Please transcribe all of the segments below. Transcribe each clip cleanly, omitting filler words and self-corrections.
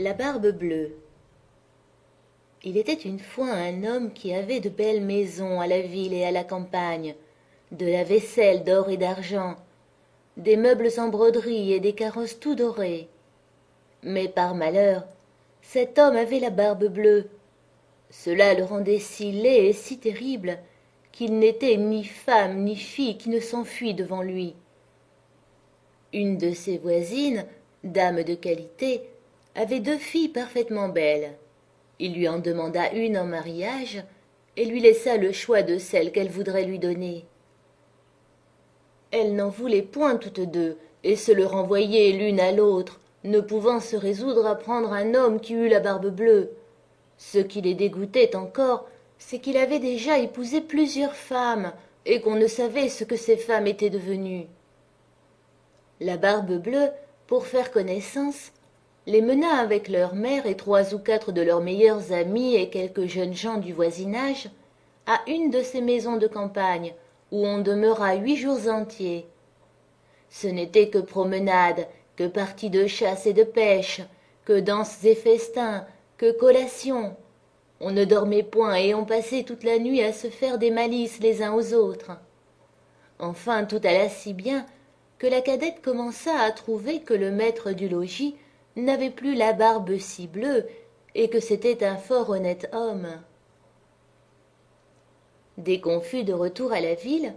La barbe bleue. Il était une fois un homme qui avait de belles maisons à la ville et à la campagne, de la vaisselle d'or et d'argent, des meubles en broderie et des carrosses tout dorés. Mais par malheur, cet homme avait la barbe bleue. Cela le rendait si laid et si terrible qu'il n'était ni femme ni fille qui ne s'enfuit devant lui. Une de ses voisines, dame de qualité, avait 2 filles parfaitement belles. Il lui en demanda une en mariage et lui laissa le choix de celle qu'elle voudrait lui donner. Elle n'en voulait point toutes 2 et se le renvoyait l'une à l'autre, ne pouvant se résoudre à prendre un homme qui eût la barbe bleue. Ce qui les dégoûtait encore, c'est qu'il avait déjà épousé plusieurs femmes et qu'on ne savait ce que ces femmes étaient devenues. La barbe bleue, pour faire connaissance, les mena avec leur mère et 3 ou 4 de leurs meilleurs amis et quelques jeunes gens du voisinage à une de ces maisons de campagne où on demeura 8 jours entiers. Ce n'était que promenades, que parties de chasse et de pêche, que danses et festins, que collations. On ne dormait point et on passait toute la nuit à se faire des malices les uns aux autres. Enfin tout alla si bien que la cadette commença à trouver que le maître du logis n'avait plus la barbe si bleue et que c'était un fort honnête homme. Dès qu'on fut de retour à la ville,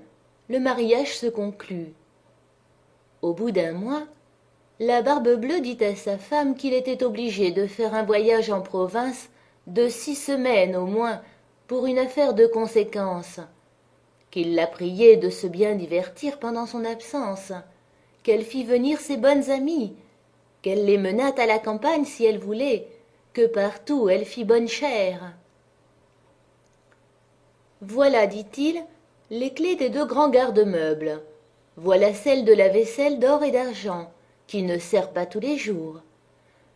le mariage se conclut. Au bout d'un mois, la barbe bleue dit à sa femme qu'il était obligé de faire un voyage en province de 6 semaines au moins pour une affaire de conséquence, qu'il la priait de se bien divertir pendant son absence, qu'elle fît venir ses bonnes amies, qu'elle les menât à la campagne si elle voulait, que partout elle fît bonne chère. Voilà, dit-il, les clés des 2 grands garde-meubles. Voilà celle de la vaisselle d'or et d'argent, qui ne sert pas tous les jours.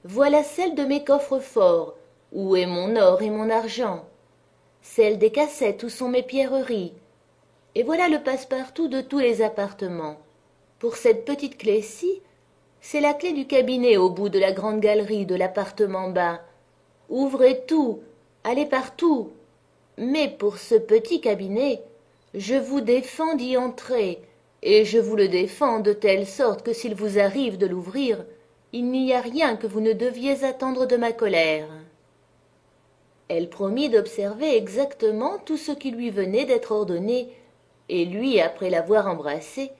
Voilà celle de mes coffres forts, où est mon or et mon argent. Celle des cassettes où sont mes pierreries. Et voilà le passe-partout de tous les appartements. Pour cette petite clé-ci, c'est la clé du cabinet au bout de la grande galerie de l'appartement bas. Ouvrez tout, allez partout. Mais pour ce petit cabinet, je vous défends d'y entrer, et je vous le défends de telle sorte que s'il vous arrive de l'ouvrir, il n'y a rien que vous ne deviez attendre de ma colère. Elle promit d'observer exactement tout ce qui lui venait d'être ordonné, et lui, après l'avoir embrassée,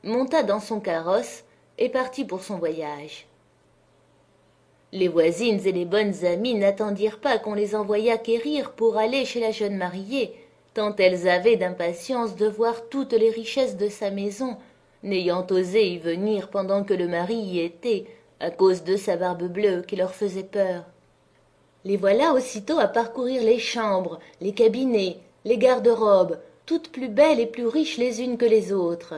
monta dans son carrosse et partit pour son voyage. Les voisines et les bonnes amies n'attendirent pas qu'on les envoyât quérir pour aller chez la jeune mariée, tant elles avaient d'impatience de voir toutes les richesses de sa maison, n'ayant osé y venir pendant que le mari y était, à cause de sa barbe bleue qui leur faisait peur. Les voilà aussitôt à parcourir les chambres, les cabinets, les garde-robes, toutes plus belles et plus riches les unes que les autres.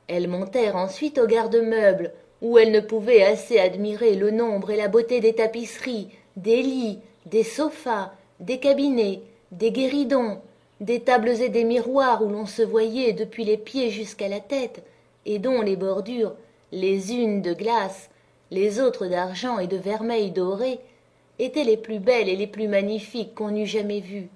Elles montèrent ensuite au garde-meubles, où elles ne pouvaient assez admirer le nombre et la beauté des tapisseries, des lits, des sofas, des cabinets, des guéridons, des tables et des miroirs où l'on se voyait depuis les pieds jusqu'à la tête, et dont les bordures, les unes de glace, les autres d'argent et de vermeil doré, étaient les plus belles et les plus magnifiques qu'on eût jamais vues.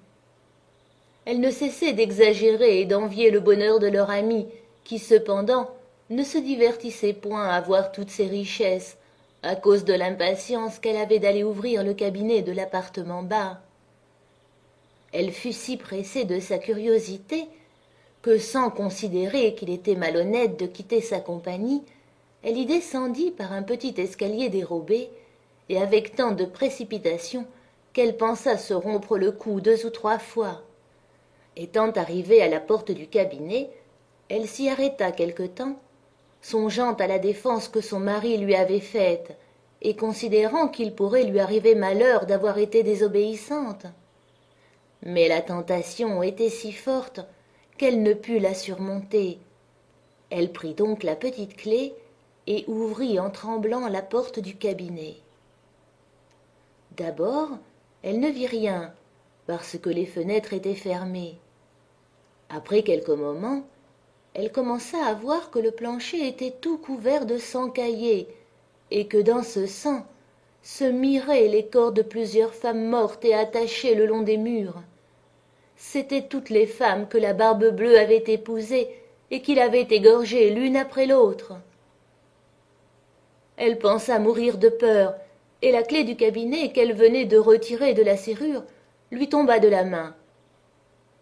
Elles ne cessaient d'exagérer et d'envier le bonheur de leur amie, qui cependant ne se divertissait point à voir toutes ces richesses, à cause de l'impatience qu'elle avait d'aller ouvrir le cabinet de l'appartement bas. Elle fut si pressée de sa curiosité que, sans considérer qu'il était malhonnête de quitter sa compagnie, elle y descendit par un petit escalier dérobé, et avec tant de précipitation qu'elle pensa se rompre le cou 2 ou 3 fois. Étant arrivée à la porte du cabinet, elle s'y arrêta quelque temps, songeant à la défense que son mari lui avait faite, et considérant qu'il pourrait lui arriver malheur d'avoir été désobéissante. Mais la tentation était si forte qu'elle ne put la surmonter. Elle prit donc la petite clé et ouvrit en tremblant la porte du cabinet. D'abord, elle ne vit rien, parce que les fenêtres étaient fermées. Après quelques moments, elle commença à voir que le plancher était tout couvert de sang caillé, et que dans ce sang se miraient les corps de plusieurs femmes mortes et attachées le long des murs. C'étaient toutes les femmes que la Barbe-Bleue avait épousées et qu'il avait égorgées l'une après l'autre. Elle pensa mourir de peur, et la clé du cabinet qu'elle venait de retirer de la serrure lui tomba de la main.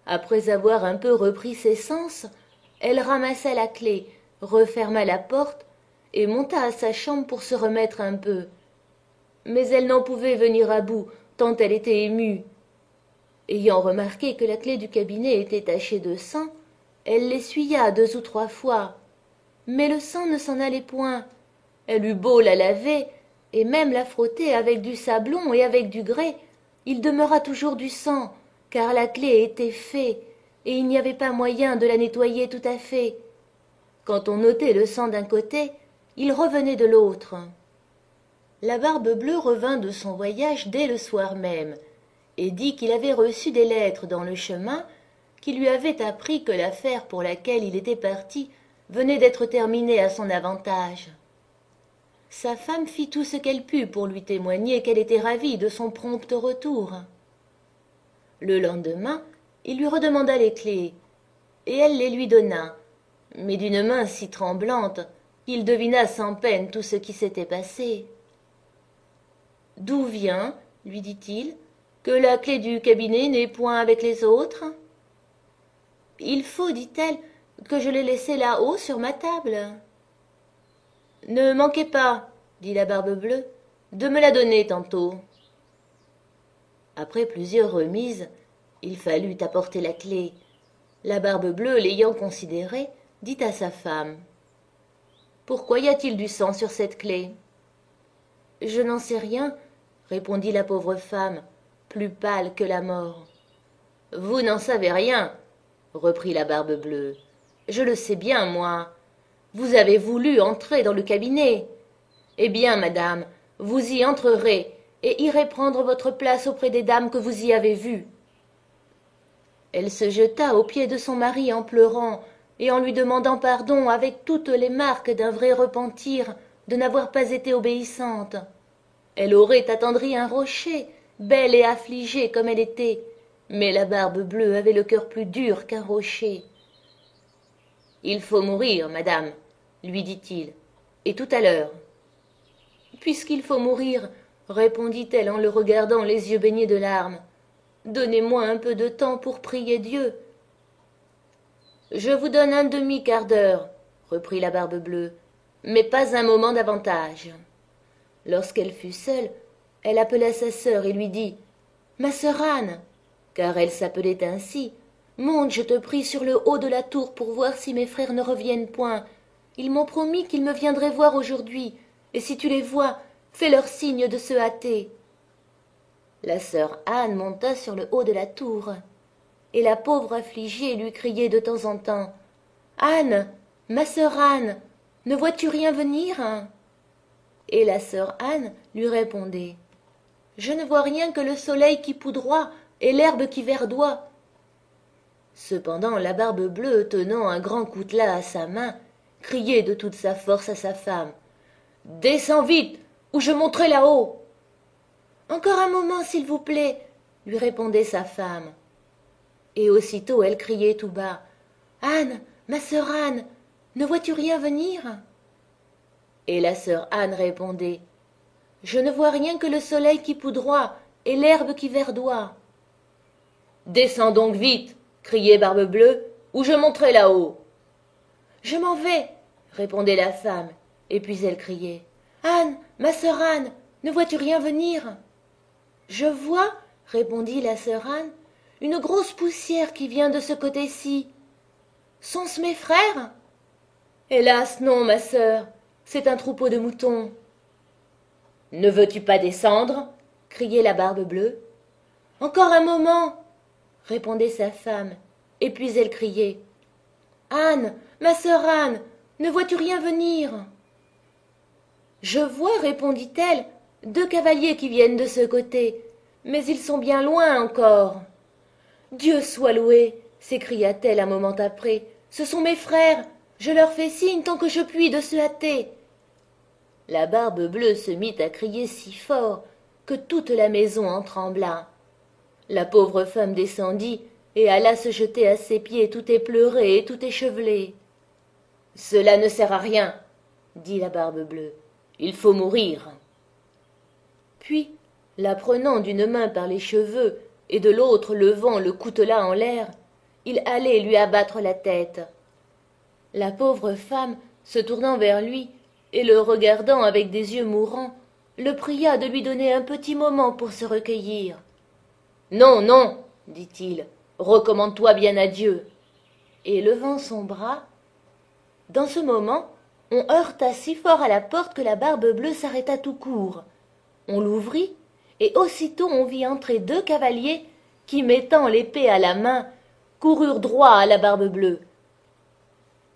Après avoir un peu repris ses sens, elle ramassa la clé, referma la porte et monta à sa chambre pour se remettre un peu. Mais elle n'en pouvait venir à bout, tant elle était émue. Ayant remarqué que la clé du cabinet était tachée de sang, elle l'essuya 2 ou 3 fois. Mais le sang ne s'en allait point. Elle eut beau la laver, et même la frotter avec du sablon et avec du grès, il demeura toujours du sang, car la clé était fée, et il n'y avait pas moyen de la nettoyer tout à fait. Quand on ôtait le sang d'un côté, il revenait de l'autre. La Barbe-Bleue revint de son voyage dès le soir même, et dit qu'il avait reçu des lettres dans le chemin qui lui avaient appris que l'affaire pour laquelle il était parti venait d'être terminée à son avantage. Sa femme fit tout ce qu'elle put pour lui témoigner qu'elle était ravie de son prompt retour. Le lendemain, il lui redemanda les clés, et elle les lui donna, mais d'une main si tremblante qu'il devina sans peine tout ce qui s'était passé. « D'où vient, lui dit-il, que la clé du cabinet n'est point avec les autres ?»« Il faut, dit-elle, que je l'ai laissée là-haut sur ma table. »« Ne manquez pas, dit la Barbe-Bleue, de me la donner tantôt. » Après plusieurs remises, il fallut apporter la clé. La Barbe-Bleue, l'ayant considérée, dit à sa femme: « Pourquoi y a-t-il du sang sur cette clé ?»« Je n'en sais rien, » répondit la pauvre femme, plus pâle que la mort. « Vous n'en savez rien, » reprit la Barbe-Bleue. « Je le sais bien, moi. Vous avez voulu entrer dans le cabinet. Eh bien, madame, vous y entrerez et irez prendre votre place auprès des dames que vous y avez vues. » Elle se jeta aux pieds de son mari en pleurant et en lui demandant pardon avec toutes les marques d'un vrai repentir de n'avoir pas été obéissante. Elle aurait attendri un rocher, belle et affligée comme elle était, mais la Barbe-Bleue avait le cœur plus dur qu'un rocher. « Il faut mourir, madame, lui dit-il, et tout à l'heure. »« Puisqu'il faut mourir, répondit-elle en le regardant les yeux baignés de larmes, donnez-moi un peu de temps pour prier Dieu. »« Je vous donne un demi-quart d'heure, reprit la Barbe-Bleue, mais pas un moment davantage. » Lorsqu'elle fut seule, elle appela sa sœur et lui dit: « Ma sœur Anne, car elle s'appelait ainsi, monte, je te prie, sur le haut de la tour pour voir si mes frères ne reviennent point. Ils m'ont promis qu'ils me viendraient voir aujourd'hui, et si tu les vois, fais-leur signe de se hâter. » La sœur Anne monta sur le haut de la tour, et la pauvre affligée lui criait de temps en temps: « Anne, ma sœur Anne, ne vois-tu rien venir ?» Et la sœur Anne lui répondait: « Je ne vois rien que le soleil qui poudroie et l'herbe qui verdoie. » Cependant la Barbe-Bleue, tenant un grand coutelas à sa main, criait de toute sa force à sa femme: « Descends vite, ou je monterai là-haut. »« Encore un moment, s'il vous plaît, » lui répondait sa femme. Et aussitôt elle criait tout bas: « Anne, ma sœur Anne, ne vois-tu rien venir ?» Et la sœur Anne répondait: « Je ne vois rien que le soleil qui poudroie et l'herbe qui verdoie. »« Descends donc vite, » criait Barbe-Bleue, « ou je monterai là-haut. »« Je m'en vais, » répondait la femme, et puis elle criait: « Anne, ma sœur Anne, ne vois-tu rien venir ?»« Je vois, » répondit la sœur Anne, « une grosse poussière qui vient de ce côté-ci. Sont-ce mes frères ?»« Hélas, non, ma sœur, c'est un troupeau de moutons. »« Ne veux-tu pas descendre ?» criait la Barbe-Bleue. « Encore un moment, » répondait sa femme, et puis elle criait: « Anne, ma sœur Anne, ne vois-tu rien venir ?»« Je vois, répondit-elle, 2 cavaliers qui viennent de ce côté, mais ils sont bien loin encore. »« Dieu soit loué, s'écria-t-elle un moment après, ce sont mes frères, je leur fais signe tant que je puis de se hâter. » La Barbe-Bleue se mit à crier si fort que toute la maison en trembla. La pauvre femme descendit et alla se jeter à ses pieds tout épleurée et tout échevelée. « Cela ne sert à rien, » dit la Barbe-Bleue. « Il faut mourir. » Puis, la prenant d'une main par les cheveux et de l'autre levant le coutelas en l'air, il allait lui abattre la tête. La pauvre femme, se tournant vers lui et le regardant avec des yeux mourants, le pria de lui donner un petit moment pour se recueillir. « Non, non, dit-il, recommande-toi bien à Dieu. » Et levant son bras, dans ce moment, on heurta si fort à la porte que la Barbe-Bleue s'arrêta tout court. On l'ouvrit, et aussitôt on vit entrer 2 cavaliers qui, mettant l'épée à la main, coururent droit à la Barbe-Bleue.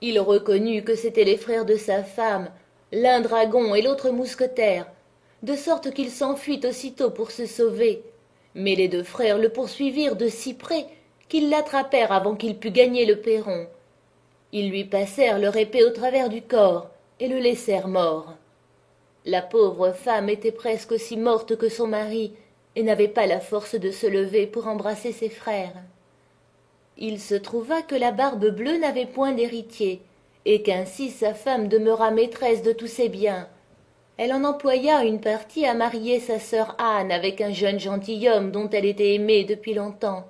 Il reconnut que c'étaient les frères de sa femme, l'un dragon et l'autre mousquetaire, de sorte qu'il s'enfuit aussitôt pour se sauver. Mais les 2 frères le poursuivirent de si près qu'ils l'attrapèrent avant qu'il pût gagner le perron. Ils lui passèrent leur épée au travers du corps et le laissèrent mort. La pauvre femme était presque aussi morte que son mari et n'avait pas la force de se lever pour embrasser ses frères. Il se trouva que la Barbe-Bleue n'avait point d'héritier et qu'ainsi sa femme demeura maîtresse de tous ses biens. Elle en employa une partie à marier sa sœur Anne avec un jeune gentilhomme dont elle était aimée depuis longtemps,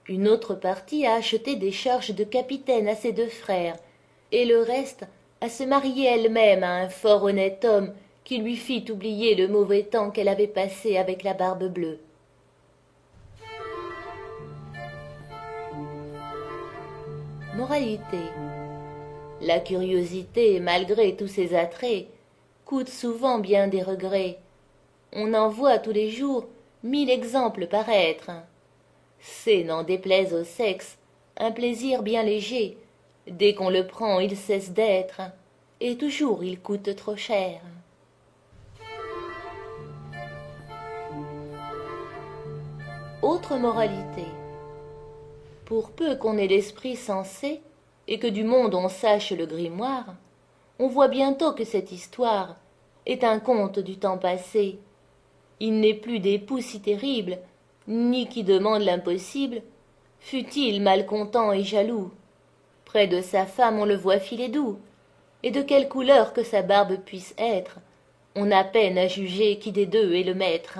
une autre partie à acheter des charges de capitaine à ses 2 frères, et le reste à se marier elle-même à un fort honnête homme qui lui fit oublier le mauvais temps qu'elle avait passé avec la Barbe-Bleue. Moralité. La curiosité, malgré tous ses attraits, coûte souvent bien des regrets. On en voit tous les jours 1000 exemples paraître. C'est, n'en déplaise au sexe, un plaisir bien léger. Dès qu'on le prend, il cesse d'être, et toujours il coûte trop cher. Autre moralité. Pour peu qu'on ait l'esprit sensé, et que du monde on sache le grimoire, on voit bientôt que cette histoire est un conte du temps passé. Il n'est plus d'époux si terrible, ni qui demande l'impossible, fût-il malcontent et jaloux. Près de sa femme on le voit filer doux, et de quelle couleur que sa barbe puisse être, on a peine à juger qui des 2 est le maître.